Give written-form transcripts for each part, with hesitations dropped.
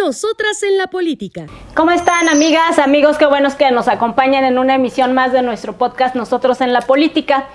Nosotras en la política. ¿Cómo están, amigas, amigos? Qué buenos que nos acompañan en una emisión más de nuestro podcast Nosotros en la política.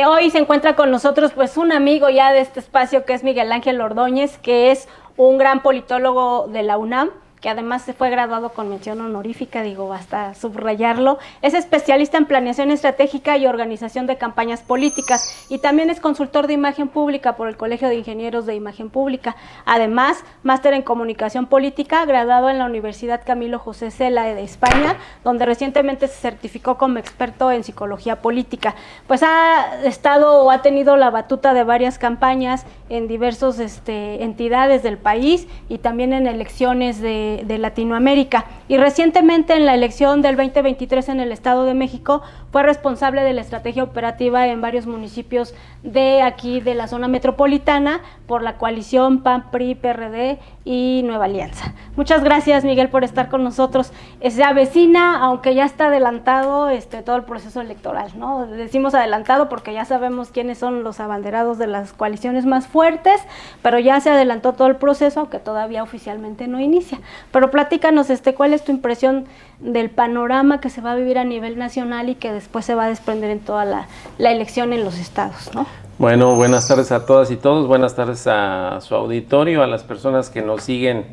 Hoy se encuentra con nosotros pues un amigo ya de este espacio que es Miguel Ángel Ordóñez, que es un gran politólogo de la UNAM, que además se fue graduado con mención honorífica, basta subrayarlo. Es especialista en planeación estratégica y organización de campañas políticas y también es consultor de imagen pública por el Colegio de Ingenieros de Imagen Pública. Además, máster en comunicación política, graduado en la Universidad Camilo José Cela de España, donde recientemente se certificó como experto en psicología política. Pues ha estado o ha tenido la batuta de varias campañas en diversas entidades del país y también en elecciones de Latinoamérica, y recientemente en la elección del 2023 en el Estado de México fue responsable de la estrategia operativa en varios municipios de aquí de la zona metropolitana por la coalición PAN, PRI, PRD y Nueva Alianza. Muchas gracias, Miguel, por estar con nosotros. Se avecina, aunque ya está adelantado todo el proceso electoral, ¿no? Decimos adelantado porque ya sabemos quiénes son los abanderados de las coaliciones más fuertes, pero ya se adelantó todo el proceso, aunque todavía oficialmente no inicia. Pero platícanos, ¿cuál es tu impresión del panorama que se va a vivir a nivel nacional y que después se va a desprender en toda la elección en los estados, ¿no? Bueno, buenas tardes a todas y todos, buenas tardes a su auditorio, a las personas que nos siguen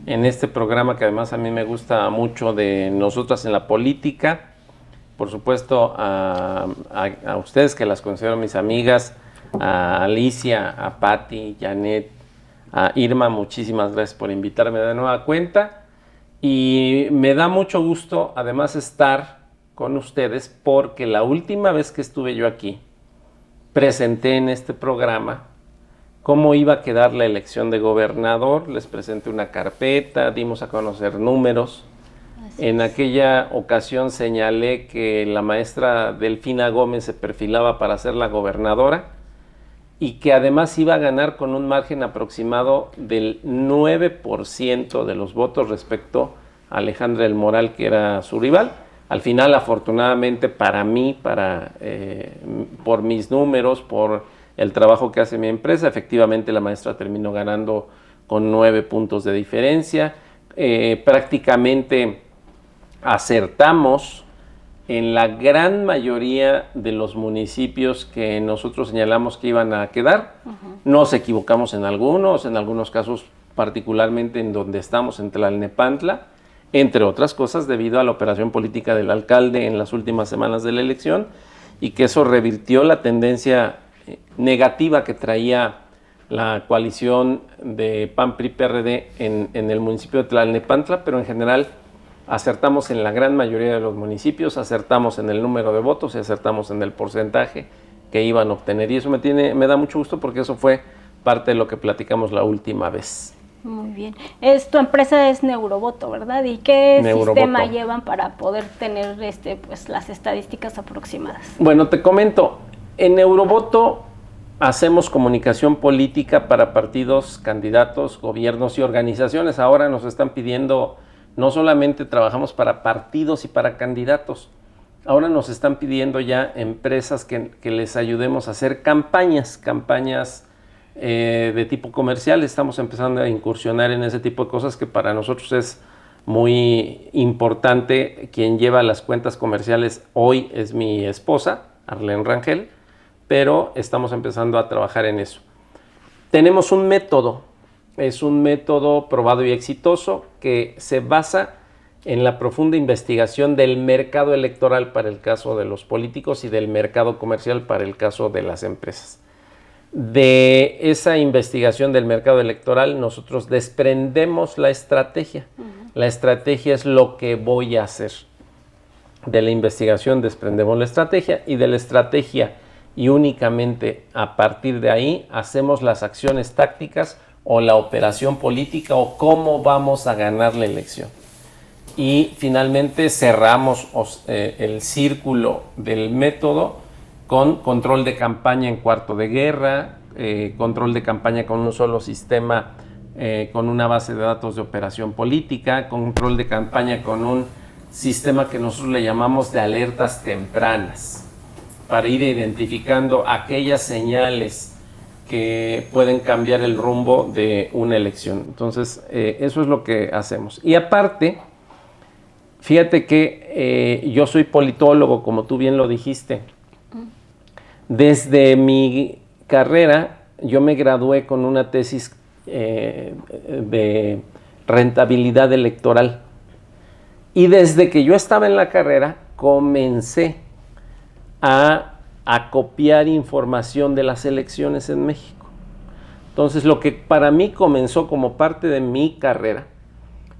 en este programa que además a mí me gusta mucho de Nosotras en la política. Por supuesto a ustedes que las considero mis amigas, a Alicia, a Patti, Janet, a Irma, muchísimas gracias por invitarme de nueva cuenta. Y me da mucho gusto además estar con ustedes porque la última vez que estuve yo aquí, presenté en este programa cómo iba a quedar la elección de gobernador, les presenté una carpeta, dimos a conocer números. En aquella ocasión señalé que la maestra Delfina Gómez se perfilaba para ser la gobernadora y que además iba a ganar con un margen aproximado del 9% de los votos respecto a Alejandra del Moral, que era su rival. Al final, afortunadamente para mí, por mis números, por el trabajo que hace mi empresa, efectivamente la maestra terminó ganando con 9 puntos de diferencia. Prácticamente acertamos en la gran mayoría de los municipios que nosotros señalamos que iban a quedar. Nos equivocamos en algunos casos, particularmente en donde estamos, en Tlalnepantla, entre otras cosas debido a la operación política del alcalde en las últimas semanas de la elección, y que eso revirtió la tendencia negativa que traía la coalición de PAN, PRI, PRD en el municipio de Tlalnepantla, pero en general acertamos en la gran mayoría de los municipios, acertamos en el número de votos y acertamos en el porcentaje que iban a obtener. Y eso me da mucho gusto porque eso fue parte de lo que platicamos la última vez. Muy bien. Tu empresa es Neurovoto, ¿verdad? ¿Y qué sistema llevan para poder tener las estadísticas aproximadas? Bueno, te comento, en Neurovoto hacemos comunicación política para partidos, candidatos, gobiernos y organizaciones. Ahora nos están pidiendo, no solamente trabajamos para partidos y para candidatos, ahora nos están pidiendo ya empresas que les ayudemos a hacer campañas de tipo comercial. Estamos empezando a incursionar en ese tipo de cosas que para nosotros es muy importante. Quien lleva las cuentas comerciales hoy es mi esposa, Arlene Rangel, pero estamos empezando a trabajar en eso. Tenemos un método. Es un método probado y exitoso que se basa en la profunda investigación del mercado electoral para el caso de los políticos y del mercado comercial para el caso de las empresas. De esa investigación del mercado electoral nosotros desprendemos la estrategia. La estrategia es lo que voy a hacer. De la investigación desprendemos la estrategia y de la estrategia y únicamente a partir de ahí hacemos las acciones tácticas o la operación política o cómo vamos a ganar la elección. Y finalmente cerramos el círculo del método con control de campaña en cuarto de guerra, control de campaña con un solo sistema, con una base de datos de operación política, control de campaña con un sistema que nosotros le llamamos de alertas tempranas, para ir identificando aquellas señales que pueden cambiar el rumbo de una elección. Entonces, eso es lo que hacemos. Y aparte, fíjate que yo soy politólogo, como tú bien lo dijiste. Desde mi carrera, yo me gradué con una tesis de rentabilidad electoral. Y desde que yo estaba en la carrera, comencé a copiar información de las elecciones en México. Entonces, lo que para mí comenzó como parte de mi carrera,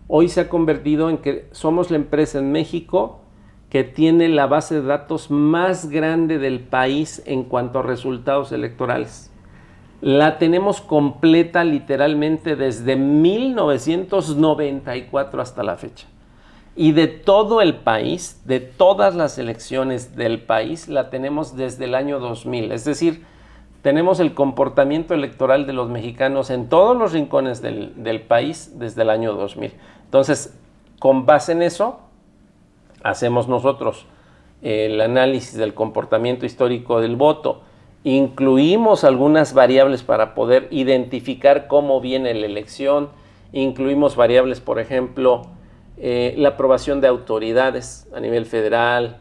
hoy se ha convertido en que somos la empresa en México que tiene la base de datos más grande del país en cuanto a resultados electorales. La tenemos completa literalmente desde 1994 hasta la fecha. Y de todo el país, de todas las elecciones del país, la tenemos desde el año 2000. Es decir, tenemos el comportamiento electoral de los mexicanos en todos los rincones del país desde el año 2000. Entonces, con base en eso, hacemos nosotros el análisis del comportamiento histórico del voto. Incluimos algunas variables para poder identificar cómo viene la elección. Incluimos variables, por ejemplo, la aprobación de autoridades a nivel federal,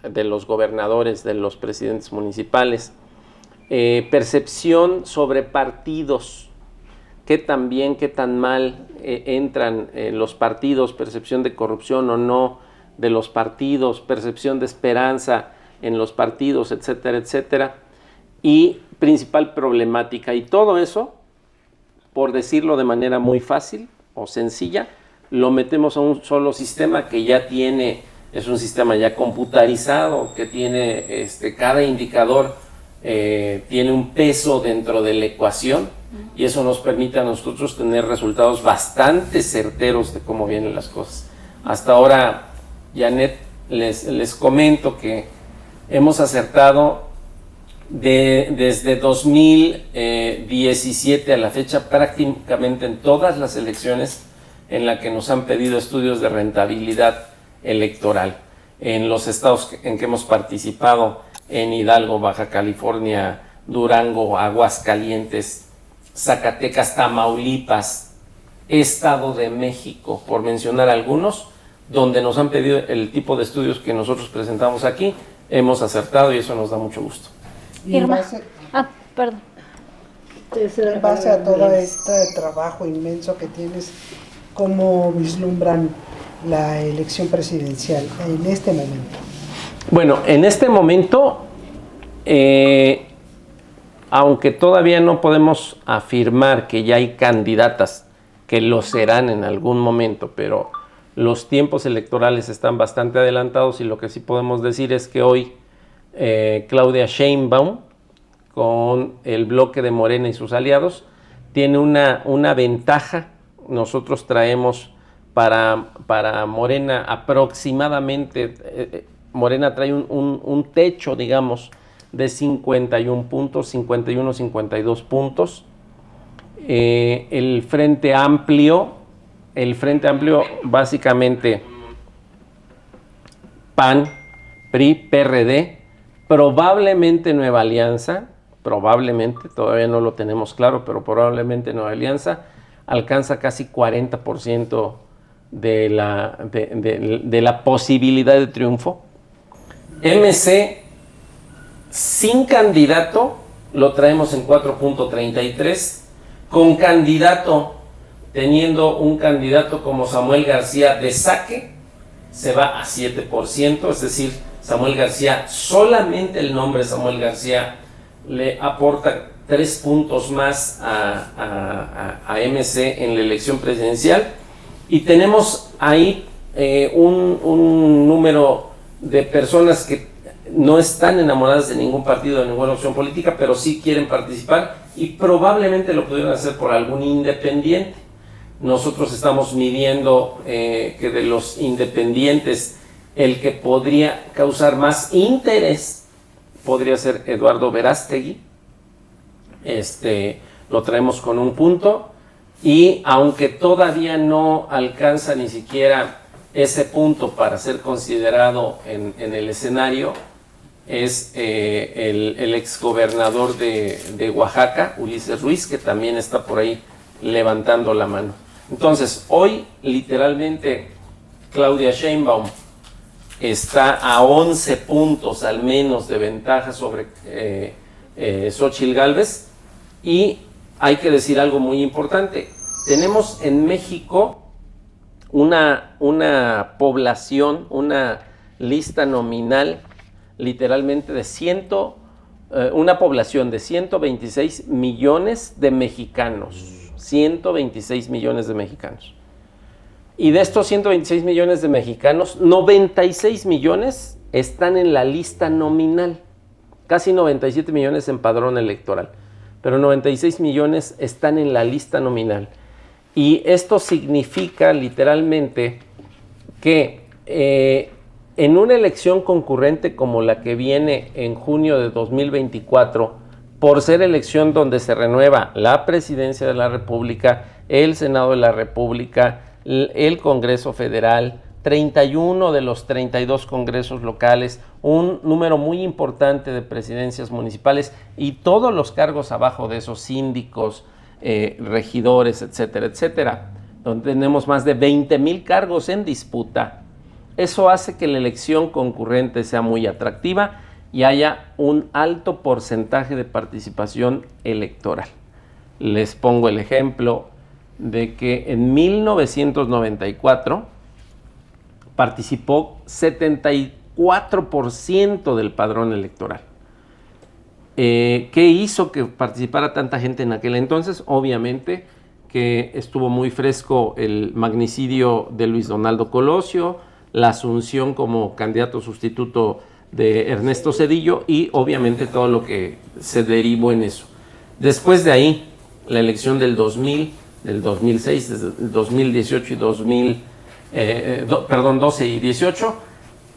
de los gobernadores, de los presidentes municipales, percepción sobre partidos, qué tan bien, qué tan mal entran los partidos, percepción de corrupción o no de los partidos, percepción de esperanza en los partidos, etcétera, etcétera, y principal problemática. Y todo eso, por decirlo de manera muy fácil o sencilla, lo metemos a un solo sistema que ya tiene, es un sistema ya computarizado, que tiene cada indicador tiene un peso dentro de la ecuación, y eso nos permite a nosotros tener resultados bastante certeros de cómo vienen las cosas. Hasta ahora, Janet, les comento que hemos acertado desde 2017 a la fecha prácticamente en todas las elecciones en la que nos han pedido estudios de rentabilidad electoral. En los estados en que hemos participado, en Hidalgo, Baja California, Durango, Aguascalientes, Zacatecas, Tamaulipas, Estado de México, por mencionar algunos, donde nos han pedido el tipo de estudios que nosotros presentamos aquí, hemos acertado y eso nos da mucho gusto. Irma. Perdón. En base a todo este trabajo inmenso que tienes, ¿cómo vislumbran la elección presidencial en este momento? Bueno, en este momento, aunque todavía no podemos afirmar que ya hay candidatas que lo serán en algún momento, pero los tiempos electorales están bastante adelantados y lo que sí podemos decir es que hoy Claudia Sheinbaum, con el bloque de Morena y sus aliados, tiene una ventaja. Nosotros traemos para Morena aproximadamente, Morena trae un techo, digamos, de 51 puntos, 51, 52 puntos. El Frente Amplio básicamente PAN, PRI, PRD, probablemente Nueva Alianza, todavía no lo tenemos claro, pero probablemente Nueva Alianza alcanza casi 40% de la posibilidad de triunfo. MC sin candidato lo traemos en 4.33, con candidato, teniendo un candidato como Samuel García de saque, se va a 7%, es decir, Samuel García, solamente el nombre Samuel García le aporta 3 puntos más a MC en la elección presidencial, y tenemos ahí un número de personas que no están enamoradas de ningún partido, de ninguna opción política, pero sí quieren participar y probablemente lo pudieran hacer por algún independiente. Nosotros estamos midiendo que de los independientes el que podría causar más interés podría ser Eduardo Verástegui. Lo traemos con 1 punto, y aunque todavía no alcanza ni siquiera ese punto para ser considerado en el escenario, es el exgobernador de Oaxaca, Ulises Ruiz, que también está por ahí levantando la mano. Entonces, hoy literalmente Claudia Sheinbaum está a 11 puntos al menos de ventaja sobre Xóchitl Gálvez, y hay que decir algo muy importante. Tenemos en México una población, una lista nominal literalmente de una población de 126 millones de mexicanos. 126 millones de mexicanos. Y de estos 126 millones de mexicanos, 96 millones están en la lista nominal. Casi 97 millones en padrón electoral. Pero 96 millones están en la lista nominal. Y esto significa literalmente que en una elección concurrente como la que viene en junio de 2024, por ser elección donde se renueva la Presidencia de la República, el Senado de la República, el Congreso Federal, 31 de los 32 congresos locales, un número muy importante de presidencias municipales y todos los cargos abajo de esos, síndicos, regidores, etcétera, etcétera, donde tenemos más de 20,000 cargos en disputa. Eso hace que la elección concurrente sea muy atractiva y haya un alto porcentaje de participación electoral. Les pongo el ejemplo de que en 1994 participó 74% del padrón electoral. ¿Qué hizo que participara tanta gente en aquel entonces? Obviamente que estuvo muy fresco el magnicidio de Luis Donaldo Colosio, la asunción como candidato sustituto de Ernesto Zedillo y obviamente todo lo que se derivó en eso. Después de ahí, la elección del 2000, del 2006, desde el 2018 y 12 y 18,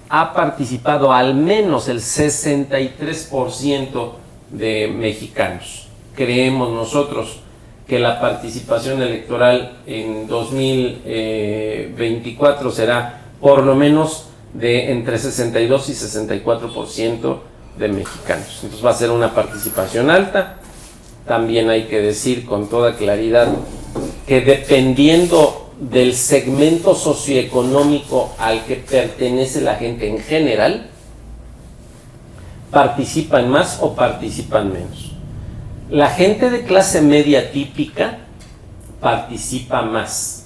ha participado al menos el 63% de mexicanos. Creemos nosotros que la participación electoral en 2024 será por lo menos de entre 62 y 64% de mexicanos. Entonces va a ser una participación alta. También hay que decir con toda claridad que dependiendo del segmento socioeconómico al que pertenece la gente en general, participan más o participan menos. La gente de clase media típica participa más.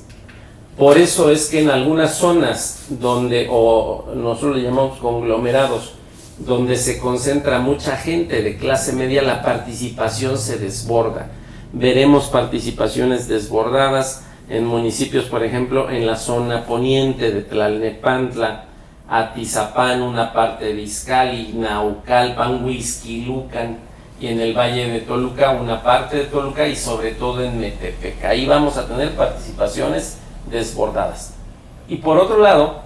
Por eso es que en algunas zonas donde, o nosotros le llamamos conglomerados, donde se concentra mucha gente de clase media, la participación se desborda. Veremos participaciones desbordadas en municipios, por ejemplo, en la zona poniente de Tlalnepantla, Atizapán, una parte de Izcalli, Naucalpan, Huixquilucan, y en el Valle de Toluca, una parte de Toluca y sobre todo en Metepec. Ahí vamos a tener participaciones desbordadas. Y por otro lado,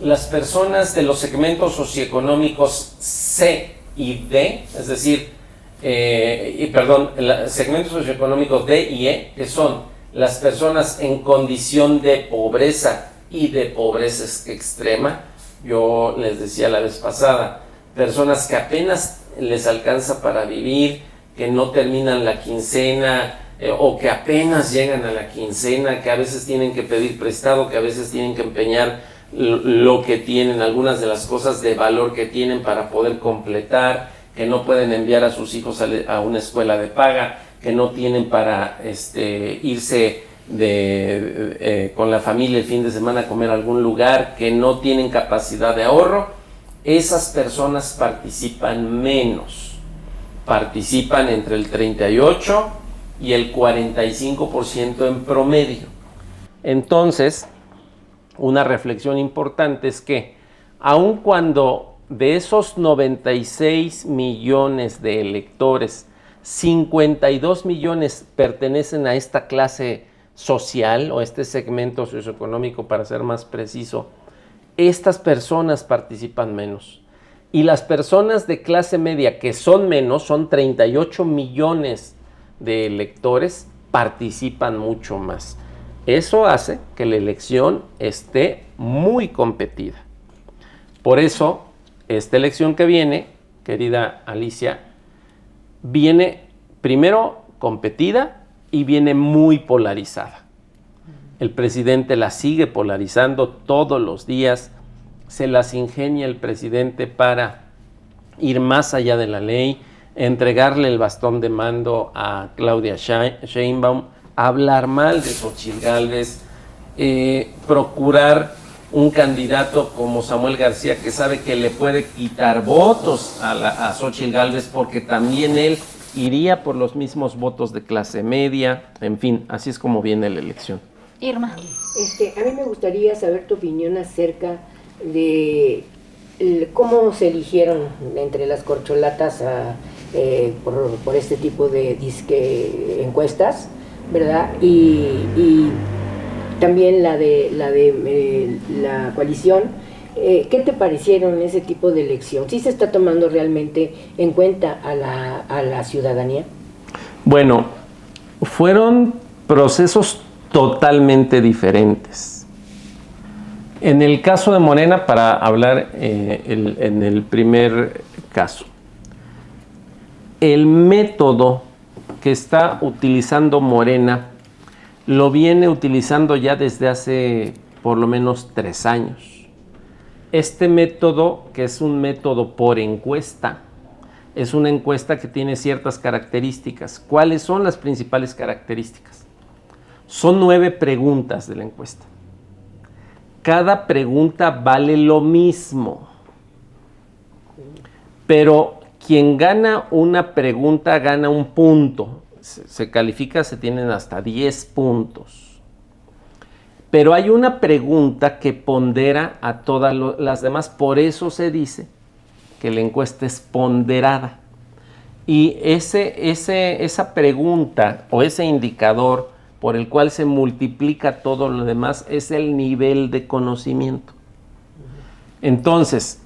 las personas de los segmentos socioeconómicos C y D, es decir, segmentos socioeconómicos D y E, que son las personas en condición de pobreza y de pobreza extrema. Yo les decía la vez pasada, personas que apenas les alcanza para vivir, que no terminan la quincena, o que apenas llegan a la quincena, que a veces tienen que pedir prestado, que a veces tienen que empeñar lo que tienen, algunas de las cosas de valor que tienen para poder completar, que no pueden enviar a sus hijos a una escuela de paga, que no tienen para irse con la familia el fin de semana a comer a algún lugar, que no tienen capacidad de ahorro. Esas personas participan menos, participan entre el 38 y el 45% en promedio. Entonces, una reflexión importante es que, aun cuando de esos 96 millones de electores, 52 millones pertenecen a esta clase social o este segmento socioeconómico, para ser más preciso, estas personas participan menos. Y las personas de clase media, que son menos, son 38 millones de electores, participan mucho más. Eso hace que la elección esté muy competida. Por eso, esta elección que viene querida Alicia, viene primero competida y viene muy polarizada. El presidente la sigue polarizando todos los días, se las ingenia el presidente para ir más allá de la ley, entregarle el bastón de mando a Claudia Sheinbaum, hablar mal de Xochitl Gálvez, procurar un candidato como Samuel García, que sabe que le puede quitar votos a Xochitl Gálvez, porque también él iría por los mismos votos de clase media. En fin, así es como viene la elección. Irma. A mí me gustaría saber tu opinión acerca de cómo se eligieron entre las corcholatas por este tipo de encuestas, ¿verdad? Y también la de la coalición. ¿Qué te parecieron ese tipo de elección? ¿Sí se está tomando realmente en cuenta a la ciudadanía? Bueno, fueron procesos totalmente diferentes. En el caso de Morena, para hablar en el primer caso, el método que está utilizando Morena lo viene utilizando ya desde hace por lo menos 3 años. Este método, que es un método por encuesta, es una encuesta que tiene ciertas características. ¿Cuáles son las principales características? Son 9 preguntas de la encuesta. Cada pregunta vale lo mismo, pero quien gana una pregunta gana un punto. Se califica, se tienen hasta 10 puntos. Pero hay una pregunta que pondera a todas las demás, por eso se dice que la encuesta es ponderada. Y esa pregunta o ese indicador por el cual se multiplica todo lo demás es el nivel de conocimiento. Entonces,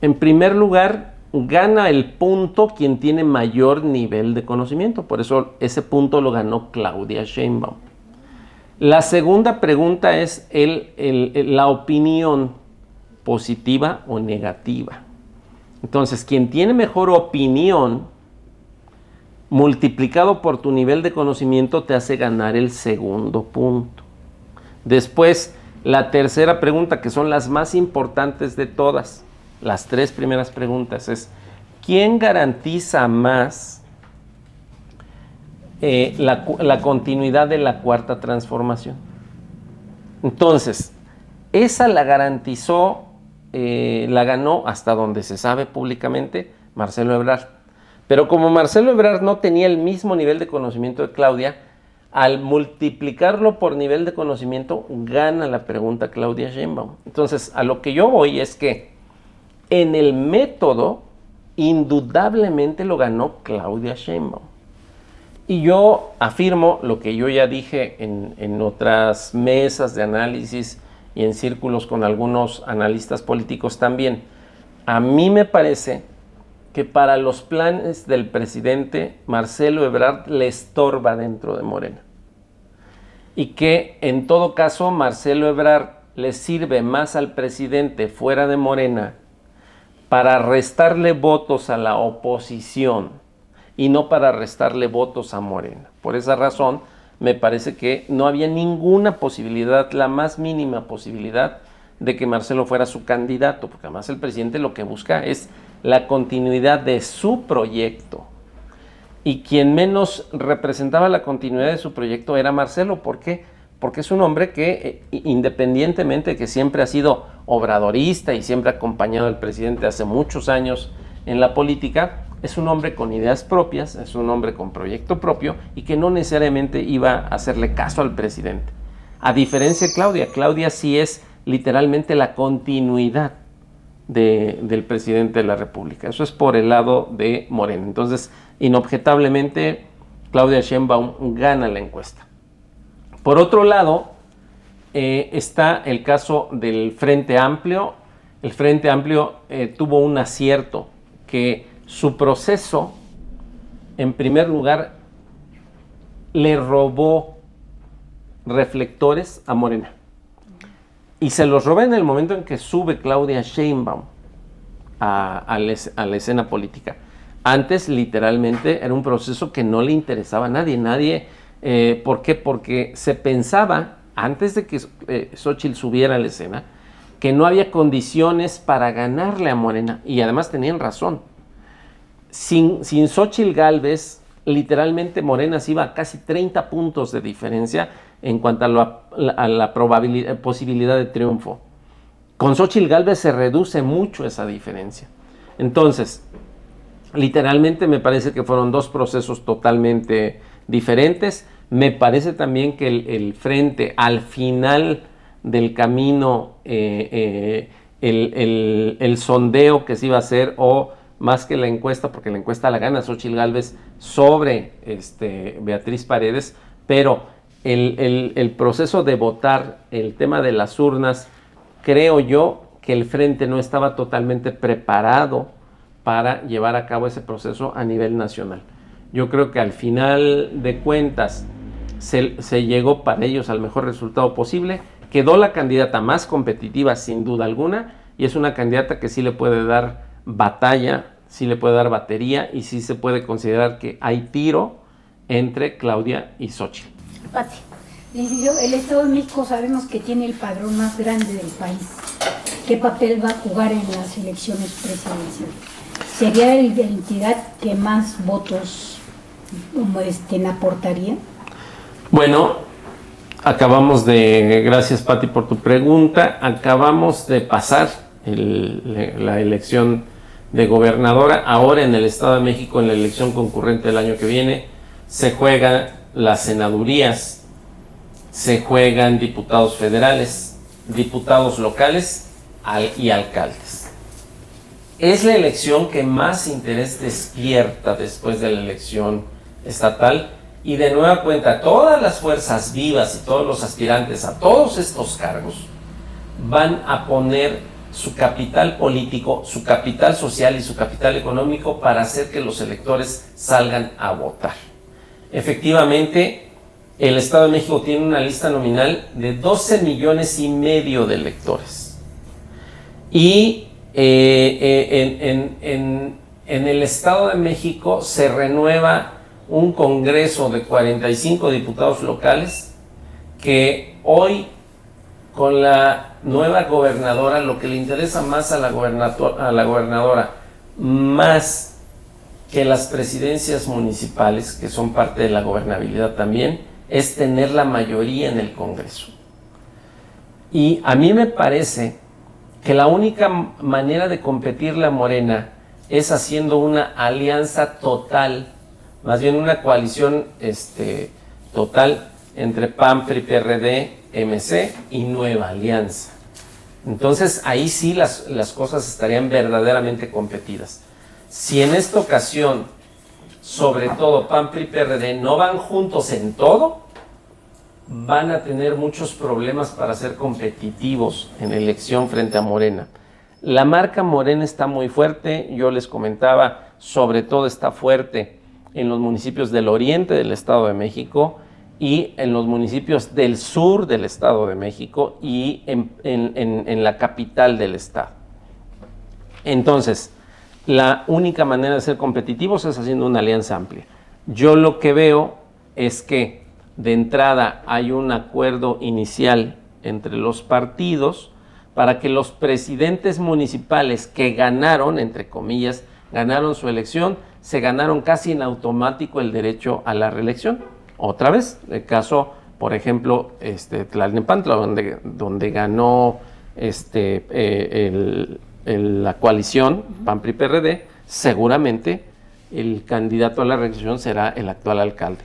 en primer lugar, gana el punto quien tiene mayor nivel de conocimiento. Por eso ese punto lo ganó Claudia Sheinbaum. La segunda pregunta es la opinión positiva o negativa. Entonces, quien tiene mejor opinión, multiplicado por tu nivel de conocimiento, te hace ganar el segundo punto. Después, la tercera pregunta, que son las más importantes de todas, las 3 primeras preguntas, es ¿quién garantiza más la continuidad de la cuarta transformación? Entonces, esa la garantizó, la ganó hasta donde se sabe públicamente Marcelo Ebrard. Pero como Marcelo Ebrard no tenía el mismo nivel de conocimiento de Claudia, al multiplicarlo por nivel de conocimiento, gana la pregunta Claudia Sheinbaum. Entonces, a lo que yo voy es que en el método, indudablemente lo ganó Claudia Sheinbaum. Y yo afirmo lo que yo ya dije en otras mesas de análisis y en círculos con algunos analistas políticos también. A mí me parece que para los planes del presidente, Marcelo Ebrard le estorba dentro de Morena. Y que en todo caso Marcelo Ebrard le sirve más al presidente fuera de Morena para restarle votos a la oposición y no para restarle votos a Morena. Por esa razón, me parece que no había ninguna posibilidad, la más mínima posibilidad, de que Marcelo fuera su candidato, porque además el presidente lo que busca es la continuidad de su proyecto. Y quien menos representaba la continuidad de su proyecto era Marcelo. ¿Por qué? Porque es un hombre que, independientemente de que siempre ha sido obradorista y siempre ha acompañado al presidente hace muchos años en la política, es un hombre con ideas propias, es un hombre con proyecto propio y que no necesariamente iba a hacerle caso al presidente. A diferencia de Claudia, Claudia sí es literalmente la continuidad del presidente de la República. Eso es por el lado de Morena. Entonces, inobjetablemente, Claudia Sheinbaum gana la encuesta. Por otro lado, está el caso del Frente Amplio. El Frente Amplio tuvo un acierto, que su proceso, en primer lugar, le robó reflectores a Morena. Y se los robó en el momento en que sube Claudia Sheinbaum. a la escena política. Antes, literalmente, era un proceso que no le interesaba a nadie. ¿Por qué? Porque se pensaba, antes de que Xóchitl subiera a la escena, que no había condiciones para ganarle a Morena, y además tenían razón. Sin Xóchitl Gálvez, literalmente Morena se iba a casi 30 puntos de diferencia en cuanto a la posibilidad de triunfo. Con Xóchitl Gálvez se reduce mucho esa diferencia. Entonces, literalmente me parece que fueron dos procesos totalmente diferentes. Me parece también que el frente al final del camino, el sondeo que se iba a hacer, o más que la encuesta, porque la encuesta la gana Xóchitl Gálvez sobre Beatriz Paredes, pero el proceso de votar, el tema de las urnas, creo yo que el frente no estaba totalmente preparado para llevar a cabo ese proceso a nivel nacional. Yo creo que al final de cuentas se llegó para ellos al mejor resultado posible. Quedó la candidata más competitiva sin duda alguna, y es una candidata que sí le puede dar batalla, sí le puede dar batería, y sí se puede considerar que hay tiro entre Claudia y Xóchitl. Pati, el Estado de México sabemos que tiene el padrón más grande del país. ¿Qué papel va a jugar en las elecciones presidenciales? ¿Sería la entidad que más votos aportaría? Bueno, gracias Pati por tu pregunta, acabamos de pasar la elección de gobernadora. Ahora en el Estado de México, en la elección concurrente del año que viene, se juegan las senadurías, se juegan diputados federales, diputados locales y alcaldes. Es la elección que más interés despierta después de la elección estatal, y de nueva cuenta todas las fuerzas vivas y todos los aspirantes a todos estos cargos van a poner su capital político, su capital social y su capital económico para hacer que los electores salgan a votar. Efectivamente, el Estado de México tiene una lista nominal de 12 millones y medio de electores. Y en el Estado de México se renueva un congreso de 45 diputados locales, que hoy, con la nueva gobernadora, lo que le interesa más a la gobernadora, más que las presidencias municipales, que son parte de la gobernabilidad también, es tener la mayoría en el Congreso. Y a mí me parece que la única manera de competirle a Morena es haciendo una alianza total, más bien una coalición total entre PAN, PRI, PRD, MC y Nueva Alianza. Entonces ahí sí las cosas estarían verdaderamente competidas. Si en esta ocasión, sobre todo PAN, PRI, PRD, no van juntos en todo, van a tener muchos problemas para ser competitivos en elección frente a Morena. La marca Morena está muy fuerte, yo les comentaba, sobre todo está fuerte en los municipios del oriente del Estado de México y en los municipios del sur del Estado de México y en la capital del estado. Entonces, la única manera de ser competitivos es haciendo una alianza amplia. Yo lo que veo es que de entrada hay un acuerdo inicial entre los partidos para que los presidentes municipales que ganaron, entre comillas, ganaron su elección, se ganaron casi en automático el derecho a la reelección. Otra vez, el caso, por ejemplo, Tlalnepantla, donde ganó la coalición PAN-PRI-PRD, seguramente el candidato a la reelección será el actual alcalde.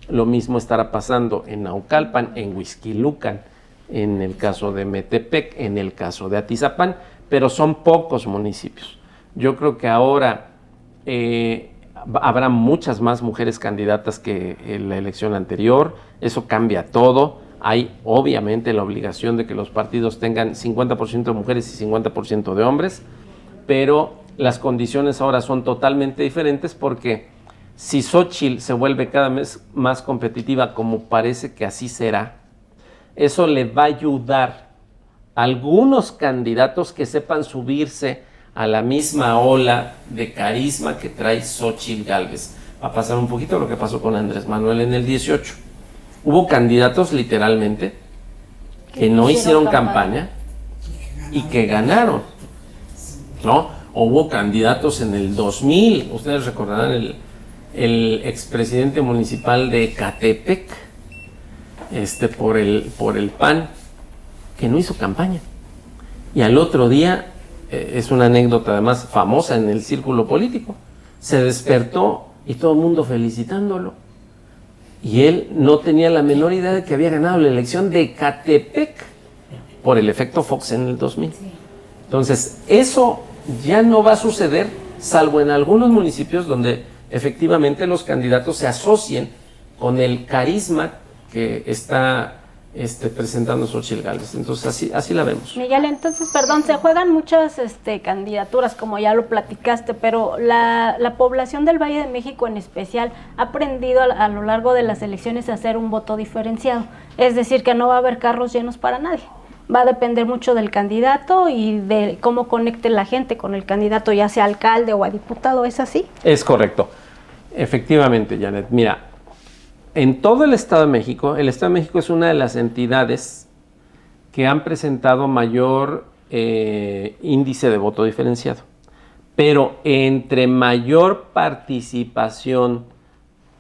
Lo mismo estará pasando en Naucalpan, en Huixquilucan, en el caso de Metepec, en el caso de Atizapán, pero son pocos municipios. Yo creo que ahora habrá muchas más mujeres candidatas que en la elección anterior. Eso cambia todo. Hay obviamente la obligación de que los partidos tengan 50% de mujeres y 50% de hombres, pero las condiciones ahora son totalmente diferentes, porque si Xóchitl se vuelve cada vez más competitiva, como parece que así será, eso le va a ayudar a algunos candidatos que sepan subirse a la misma ola de carisma que trae Xóchitl Gálvez. Va a pasar un poquito lo que pasó con Andrés Manuel en el 18. Hubo candidatos literalmente que no hicieron campaña y que ganaron, ¿no? Hubo candidatos en el 2000, ustedes recordarán el expresidente municipal de Ecatepec, por el PAN, que no hizo campaña. Y al otro día, es una anécdota además famosa en el círculo político, se despertó y todo el mundo felicitándolo. Y él no tenía la menor idea de que había ganado la elección de Ecatepec por el efecto Fox en el 2000. Entonces, eso ya no va a suceder, salvo en algunos municipios donde efectivamente los candidatos se asocien con el carisma que está presentando Xóchitl Gálvez. Entonces así la vemos. Miguel, entonces, perdón, se juegan muchas candidaturas, como ya lo platicaste, pero la población del Valle de México en especial ha aprendido a lo largo de las elecciones a hacer un voto diferenciado. Es decir, que no va a haber carros llenos para nadie. Va a depender mucho del candidato y de cómo conecte la gente con el candidato, ya sea alcalde o a diputado. ¿Es así? Es correcto. Efectivamente, Janet. Mira, en todo el Estado de México es una de las entidades que han presentado mayor índice de voto diferenciado. Pero entre mayor participación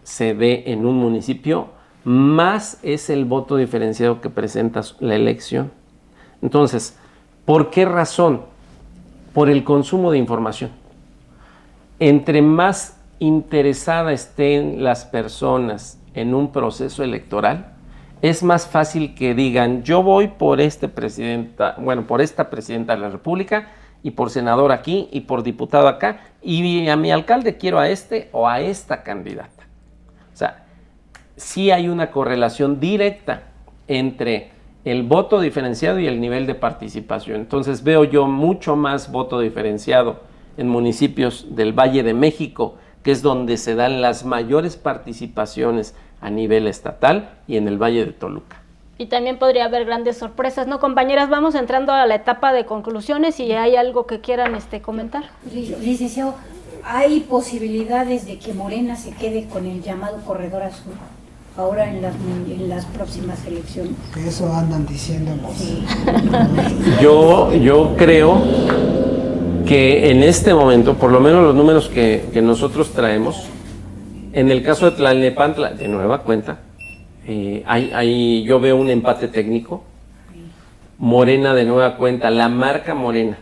se ve en un municipio, más es el voto diferenciado que presenta la elección. Entonces, ¿por qué razón? Por el consumo de información. Entre más interesada estén las personas en un proceso electoral, es más fácil que digan, yo voy por esta presidenta de la República, y por senador aquí, y por diputado acá, y a mi alcalde quiero a este o a esta candidata. O sea, sí hay una correlación directa entre el voto diferenciado y el nivel de participación. Entonces veo yo mucho más voto diferenciado en municipios del Valle de México, que es donde se dan las mayores participaciones a nivel estatal, y en el Valle de Toluca. Y también podría haber grandes sorpresas, ¿no, compañeras? Vamos entrando a la etapa de conclusiones y hay algo que quieran comentar. Licenciado, ¿hay posibilidades de que Morena se quede con el llamado Corredor Azul ahora en las próximas elecciones? Eso andan diciéndonos. Sí. Yo creo que en este momento, por lo menos los números que nosotros traemos, en el caso de Tlalnepantla, de nueva cuenta, yo veo un empate técnico. Morena, de nueva cuenta, la marca Morena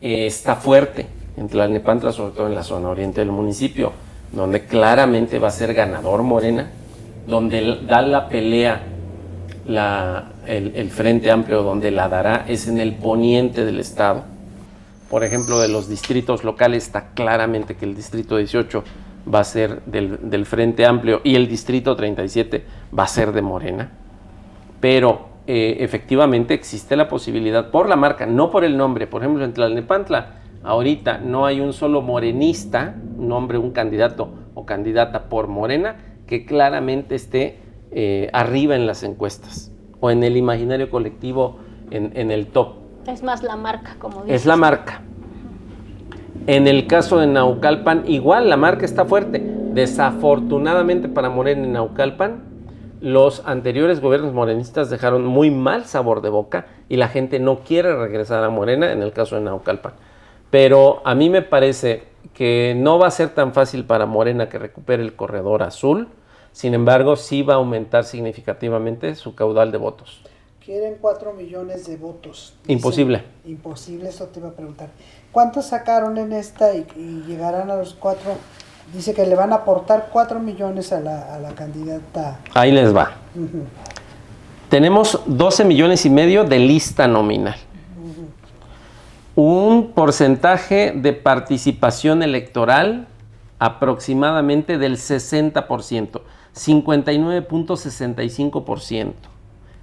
está fuerte en Tlalnepantla, sobre todo en la zona oriente del municipio, donde claramente va a ser ganador Morena, donde da la pelea el Frente Amplio, donde la dará es en el poniente del estado. Por ejemplo, de los distritos locales está claramente que el distrito 18 va a ser del Frente Amplio y el distrito 37 va a ser de Morena. Pero efectivamente existe la posibilidad por la marca, no por el nombre. Por ejemplo, en Tlalnepantla ahorita no hay un solo morenista, un candidato o candidata por Morena que claramente esté arriba en las encuestas o en el imaginario colectivo en el top. Es más la marca, como dices. Es la marca. En el caso de Naucalpan, igual la marca está fuerte. Desafortunadamente para Morena en Naucalpan, los anteriores gobiernos morenistas dejaron muy mal sabor de boca y la gente no quiere regresar a Morena en el caso de Naucalpan. Pero a mí me parece que no va a ser tan fácil para Morena que recupere el Corredor Azul. Sin embargo, sí va a aumentar significativamente su caudal de votos. Quieren 4 millones de votos. Imposible. Imposible, eso te iba a preguntar. ¿Cuántos sacaron en esta y llegarán a los 4? Dice que le van a aportar 4 millones a la candidata. Ahí les va. Uh-huh. Tenemos 12 millones y medio de lista nominal. Uh-huh. Un porcentaje de participación electoral aproximadamente del 60%, 59.65%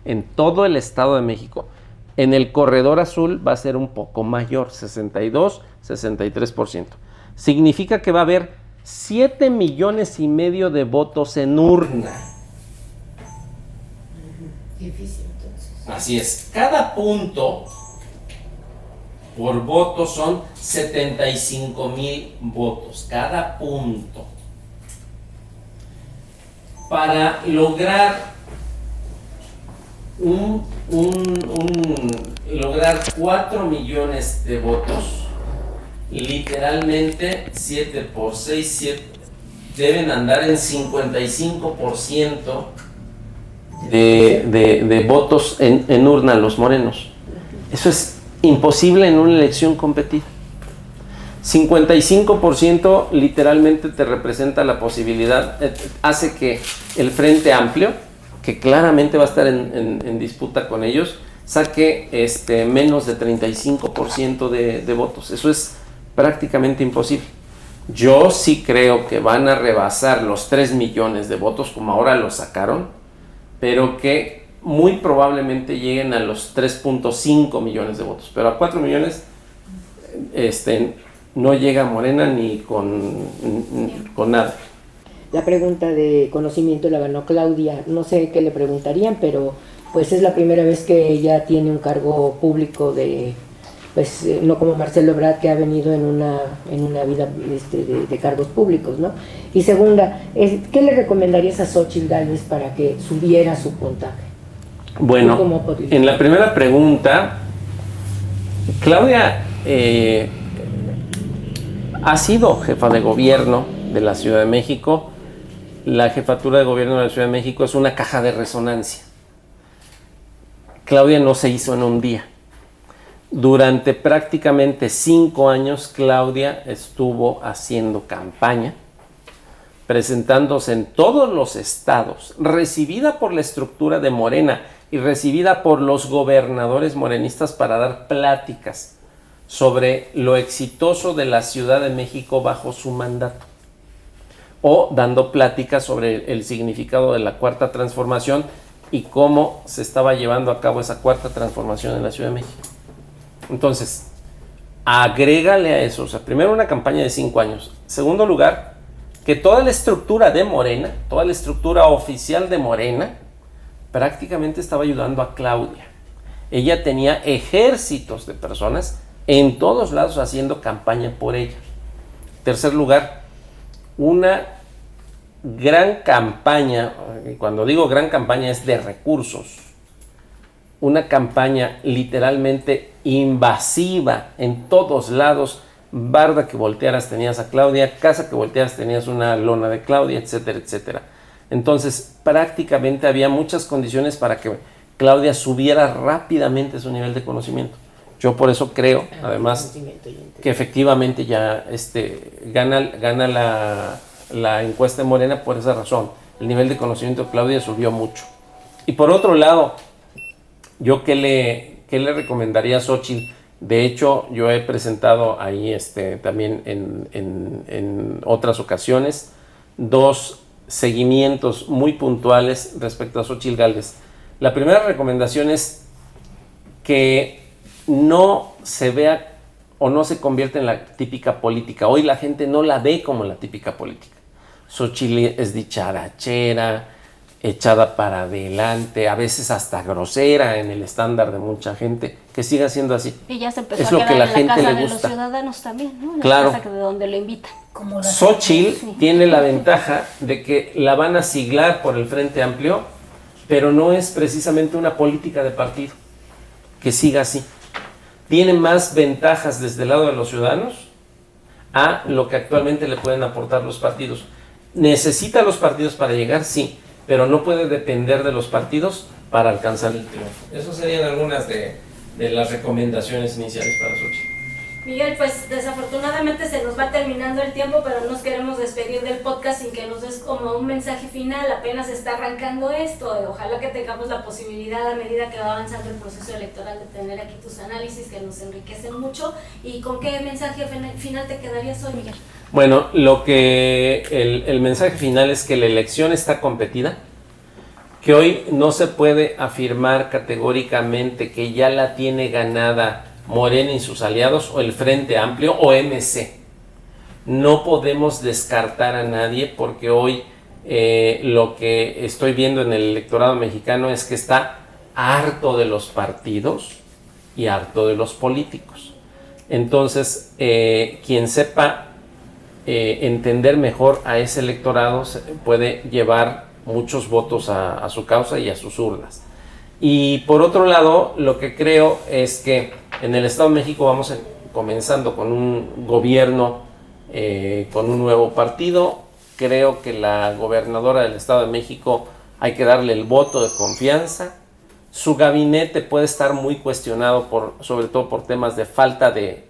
en todo el Estado de México. En el Corredor Azul va a ser un poco mayor, 62, 63%. Significa que va a haber 7 millones y medio de votos en urna. Difícil, entonces. Así es. Cada punto por voto son 75,000 votos, cada punto. Para lograr lograr 4 millones de votos, literalmente 7 por 6, 7, deben andar en 55% de votos en urna los morenos. Eso es imposible en una elección competida. 55% literalmente te representa la posibilidad, hace que el Frente Amplio, que claramente va a estar en disputa con ellos, saque menos de 35% de votos. Eso es prácticamente imposible. Yo sí creo que van a rebasar los 3 millones de votos, como ahora lo sacaron, pero que muy probablemente lleguen a los 3.5 millones de votos. Pero a 4 millones no llega Morena ni con nada. La pregunta de conocimiento la ganó Claudia. No sé qué le preguntarían, pero pues es la primera vez que ella tiene un cargo público no como Marcelo Ebrard, que ha venido en una vida de cargos públicos, ¿no? Y segunda, ¿qué le recomendarías a Xóchitl Gálvez para que subiera su puntaje? Bueno, en la primera pregunta, Claudia ha sido jefa de gobierno de la Ciudad de México. La jefatura de gobierno de la Ciudad de México es una caja de resonancia. Claudia no se hizo en un día. Durante prácticamente 5 años, Claudia estuvo haciendo campaña, presentándose en todos los estados, recibida por la estructura de Morena y recibida por los gobernadores morenistas para dar pláticas sobre lo exitoso de la Ciudad de México bajo su mandato, o dando pláticas sobre el significado de la Cuarta Transformación y cómo se estaba llevando a cabo esa Cuarta Transformación en la Ciudad de México. Entonces, agrégale a eso, primero una campaña de 5 años. Segundo lugar, que toda la estructura de Morena, toda la estructura oficial de Morena, prácticamente estaba ayudando a Claudia. Ella tenía ejércitos de personas en todos lados haciendo campaña por ella. Tercer lugar, una gran campaña, y cuando digo gran campaña es de recursos, una campaña literalmente invasiva en todos lados. Barda que voltearas tenías a Claudia, casa que voltearas tenías una lona de Claudia, etcétera, etcétera. Entonces prácticamente había muchas condiciones para que Claudia subiera rápidamente su nivel de conocimiento. Yo por eso creo, además, que efectivamente ya gana la encuesta de Morena por esa razón. El nivel de conocimiento de Claudia subió mucho. Y por otro lado, yo ¿qué le recomendaría a Xóchitl? De hecho, yo he presentado ahí también en otras ocasiones 2 seguimientos muy puntuales respecto a Xóchitl Gálvez. La primera recomendación es que no se vea o no se convierta en la típica política. Hoy la gente no la ve como la típica política. Xóchitl es dicharachera, echada para adelante, a veces hasta grosera en el estándar de mucha gente, que siga siendo así. Y ya se empezó es a lo quedar que la en gente la casa le de gusta. los ciudadanos también, ¿no? En claro. la casa de donde lo invitan. Xóchitl tiene la ventaja de que la van a siglar por el Frente Amplio, pero no es precisamente una política de partido que siga así. Tiene más ventajas desde el lado de los ciudadanos a lo que actualmente le pueden aportar los partidos. ¿Necesita los partidos para llegar? Sí, pero no puede depender de los partidos para alcanzar el triunfo. Esas serían algunas de las recomendaciones iniciales para Xóchitl. Miguel, pues desafortunadamente se nos va terminando el tiempo, pero nos queremos despedir del podcast sin que nos des como un mensaje final. Apenas está arrancando esto. Ojalá que tengamos la posibilidad, a medida que va avanzando el proceso electoral, de tener aquí tus análisis que nos enriquecen mucho. ¿Y con qué mensaje final te quedarías hoy, Miguel? Bueno, el mensaje final es que la elección está competida, que hoy no se puede afirmar categóricamente que ya la tiene ganada Morena y sus aliados, o el Frente Amplio, o MC. No podemos descartar a nadie, porque hoy lo que estoy viendo en el electorado mexicano es que está harto de los partidos y harto de los políticos. Entonces, quien sepa entender mejor a ese electorado puede llevar muchos votos a su causa y a sus urnas. Y por otro lado, lo que creo es que en el Estado de México vamos comenzando con un gobierno, con un nuevo partido. Creo que la gobernadora del Estado de México hay que darle el voto de confianza. Su gabinete puede estar muy cuestionado, sobre todo por temas de falta de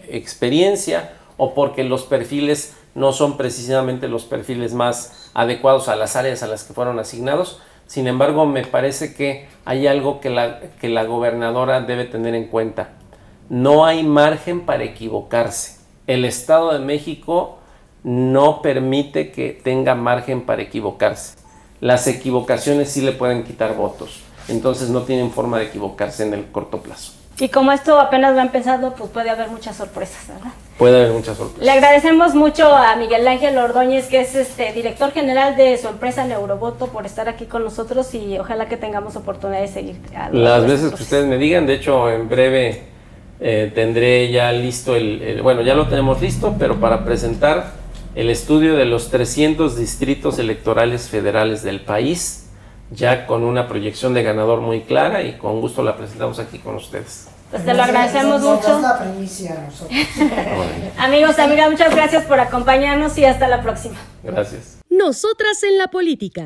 experiencia o porque los perfiles no son precisamente los perfiles más adecuados a las áreas a las que fueron asignados. Sin embargo, me parece que hay algo que la gobernadora debe tener en cuenta. No hay margen para equivocarse. El Estado de México no permite que tenga margen para equivocarse. Las equivocaciones sí le pueden quitar votos. Entonces no tienen forma de equivocarse en el corto plazo. Y como esto apenas va empezando, pues puede haber muchas sorpresas, ¿verdad? Puede haber muchas sorpresas. Le agradecemos mucho a Miguel Ángel Ordóñez, que es director general de su empresa Neurovoto, por estar aquí con nosotros y ojalá que tengamos oportunidad de seguir. Las veces que ustedes me digan, de hecho en breve tendré ya listo bueno, ya lo tenemos listo, pero para presentar el estudio de los 300 distritos electorales federales del país, ya con una proyección de ganador muy clara, y con gusto la presentamos aquí con ustedes. Pues te lo agradecemos mucho. Es la primicia a nosotros. Amigos, amigas, muchas gracias por acompañarnos y hasta la próxima. Gracias. Nosotras en la política.